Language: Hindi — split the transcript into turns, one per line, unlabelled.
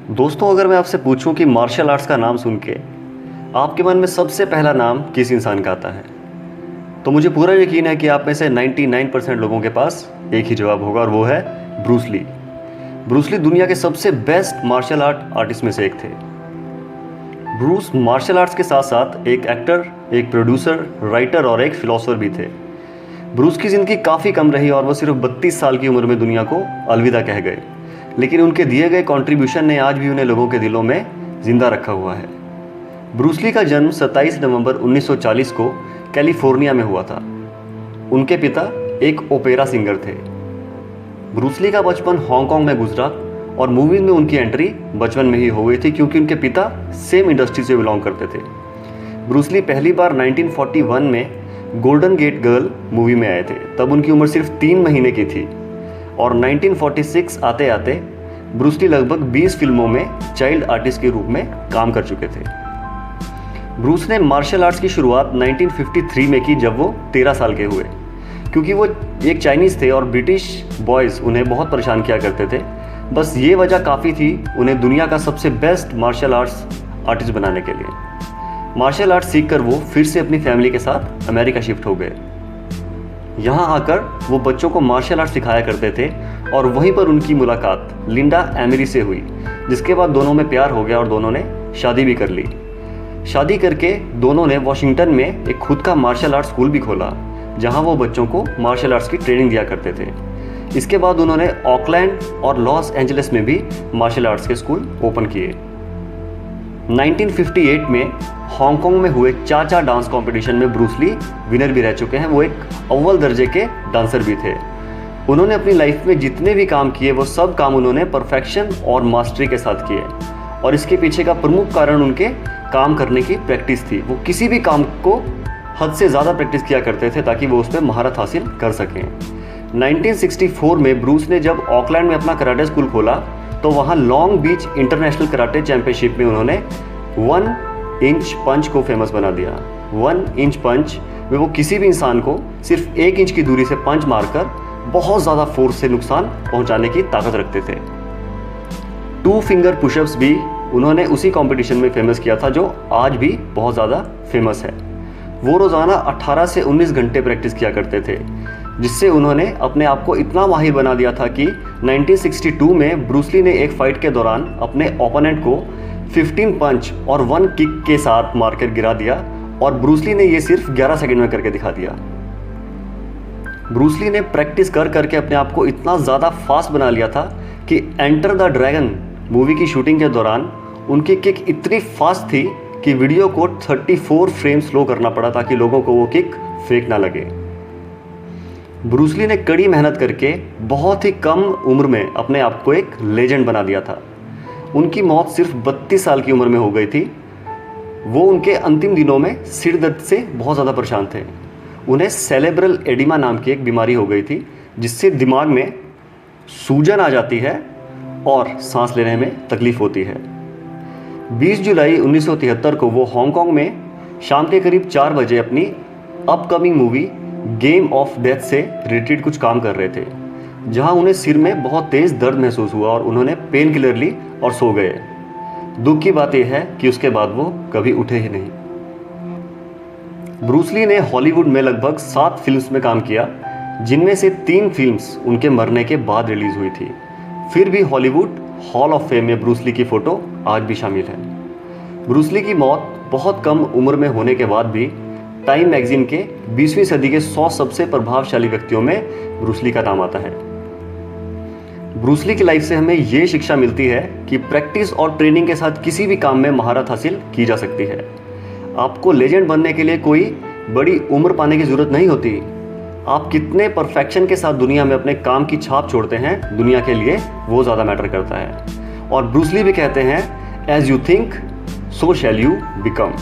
दोस्तों, अगर मैं आपसे पूछूं कि मार्शल आर्ट्स का नाम सुन के आपके मन में सबसे पहला नाम किस इंसान का आता है, तो मुझे पूरा यकीन है कि आप में से 99% लोगों के पास एक ही जवाब होगा, और वो है ब्रूस ली। ब्रूस ली दुनिया के सबसे बेस्ट मार्शल आर्ट आर्टिस्ट में से एक थे। ब्रूस मार्शल आर्ट्स के साथ साथ एक एक्टर, एक प्रोड्यूसर, राइटर और एक फिलोसोफर भी थे। ब्रूस की ज़िंदगी काफ़ी कम रही और वो सिर्फ 32 साल की उम्र में दुनिया को अलविदा कह गए, लेकिन उनके दिए गए कंट्रीब्यूशन ने आज भी उन्हें लोगों के दिलों में जिंदा रखा हुआ है। ब्रूस ली का जन्म 27 नवंबर 1940 को कैलिफोर्निया में हुआ था। उनके पिता एक ओपेरा सिंगर थे। ब्रूस ली का बचपन हांगकांग में गुजरा और मूवीज में उनकी एंट्री बचपन में ही हो गई थी, क्योंकि उनके पिता सेम इंडस्ट्री से बिलोंग करते थे। ब्रूस ली पहली बार 1941 में गोल्डन गेट गर्ल मूवी में आए थे। तब उनकी उम्र सिर्फ 3 महीने की थी और 1946 आते आते ब्रूस ली लगभग 20 फिल्मों में चाइल्ड आर्टिस्ट के रूप में काम कर चुके थे। ब्रूस ने मार्शल आर्ट्स की शुरुआत 1953 में की, जब वो 13 साल के हुए। क्योंकि वो एक चाइनीज़ थे और ब्रिटिश बॉयज़ उन्हें बहुत परेशान किया करते थे, बस ये वजह काफ़ी थी उन्हें दुनिया का सबसे बेस्ट मार्शल आर्ट्स आर्टिस्ट बनाने के लिए। मार्शल आर्ट्स सीखकर वो फिर से अपनी फैमिली के साथ अमेरिका शिफ्ट हो गए। यहाँ आकर वो बच्चों को मार्शल आर्ट सिखाया करते थे और वहीं पर उनकी मुलाकात लिंडा एमिली से हुई, जिसके बाद दोनों में प्यार हो गया और दोनों ने शादी भी कर ली। शादी करके दोनों ने वॉशिंगटन में एक खुद का मार्शल आर्ट स्कूल भी खोला, जहाँ वो बच्चों को मार्शल आर्ट्स की ट्रेनिंग दिया करते थे। इसके बाद उन्होंने ऑकलैंड और लॉस एंजलिस में भी मार्शल आर्ट्स के स्कूल ओपन किए। 1958 में हांगकांग में हुए चाचा डांस कंपटीशन में ब्रूस ली विनर भी रह चुके हैं। वो एक अव्वल दर्जे के डांसर भी थे। उन्होंने अपनी लाइफ में जितने भी काम किए वो सब काम उन्होंने परफेक्शन और मास्टरी के साथ किए, और इसके पीछे का प्रमुख कारण उनके काम करने की प्रैक्टिस थी। वो किसी भी काम को हद से ज़्यादा प्रैक्टिस किया करते थे ताकि वो उस पर महारत हासिल कर सकें। 1964 में ब्रूस ने जब ऑकलैंड में अपना कराटे स्कूल खोला तो वहाँ Long Beach international karate championship में उन्होंने 1 इंच पंच को फेमस बना दिया। 1 इंच पंच में वो किसी भी इंसान को सिर्फ 1 इंच की दूरी से पंच मारकर बहुत ज़्यादा फोर्स से नुकसान पहुंचाने की ताकत रखते थे। 2 फिंगर पुशअप्स भी उन्होंने उसी कंपटीशन में फेमस किया था, जो आज भी बहुत ज़्यादा फेमस है। वो रोज़ाना 18 से 19 घंटे प्रैक्टिस किया करते थे, जिससे उन्होंने अपने आप को इतना माहिर बना दिया था कि 1962 में ब्रूस ली ने एक फाइट के दौरान अपने ओपोनेंट को 15 पंच और 1 किक के साथ मारकर गिरा दिया, और ब्रूस ली ने ये सिर्फ 11 सेकंड में करके दिखा दिया। ब्रूस ली ने प्रैक्टिस कर करके अपने आप को इतना ज़्यादा फास्ट बना लिया था कि एंटर द ड्रैगन मूवी की शूटिंग के दौरान उनकी किक इतनी फास्ट थी कि वीडियो को 34 फ्रेम स्लो करना पड़ा ताकि लोगों को वो किक फेक ना लगे। ब्रूस ली ने कड़ी मेहनत करके बहुत ही कम उम्र में अपने आप को एक लेजेंड बना दिया था। उनकी मौत सिर्फ 32 साल की उम्र में हो गई थी। वो उनके अंतिम दिनों में सिर दर्द से बहुत ज़्यादा परेशान थे। उन्हें सेरेब्रल एडिमा नाम की एक बीमारी हो गई थी, जिससे दिमाग में सूजन आ जाती है और सांस लेने में तकलीफ होती है। 20 जुलाई 1973 को वो हांगकांग में शाम के करीब 4 बजे अपनी upcoming movie game of death से रिलेटेड कुछ काम कर रहे थे, जहां उन्हें सिर में बहुत तेज़ दर्द महसूस हुआ और उन्होंने पेन किलर ली और सो गए। दुख की बात यह है कि उसके बाद वो कभी उठे ही नहीं। ब्रूस ली ने हॉलीवुड में लगभग 7 फिल्म्स में काम किया, जिनमें से 3 फिल्म्स उनके मरने के बाद रिलीज हुई थी। फिर भी हॉलीवुड हॉल ऑफ फेम में ब्रूस ली की फ़ोटो आज भी शामिल है। ब्रूस ली की मौत बहुत कम उम्र में होने के बाद भी टाइम मैगजीन के 20वीं सदी के 100 सबसे प्रभावशाली व्यक्तियों में ब्रूस ली का नाम आता है। ब्रूस ली की लाइफ से हमें ये शिक्षा मिलती है कि प्रैक्टिस और ट्रेनिंग के साथ किसी भी काम में महारत हासिल की जा सकती है। आपको लेजेंड बनने के लिए कोई बड़ी उम्र पाने की ज़रूरत नहीं होती। आप कितने परफेक्शन के साथ दुनिया में अपने काम की छाप छोड़ते हैं, दुनिया के लिए वो ज़्यादा मैटर करता है। और ब्रूस ली भी कहते हैं, as you think so shall you become.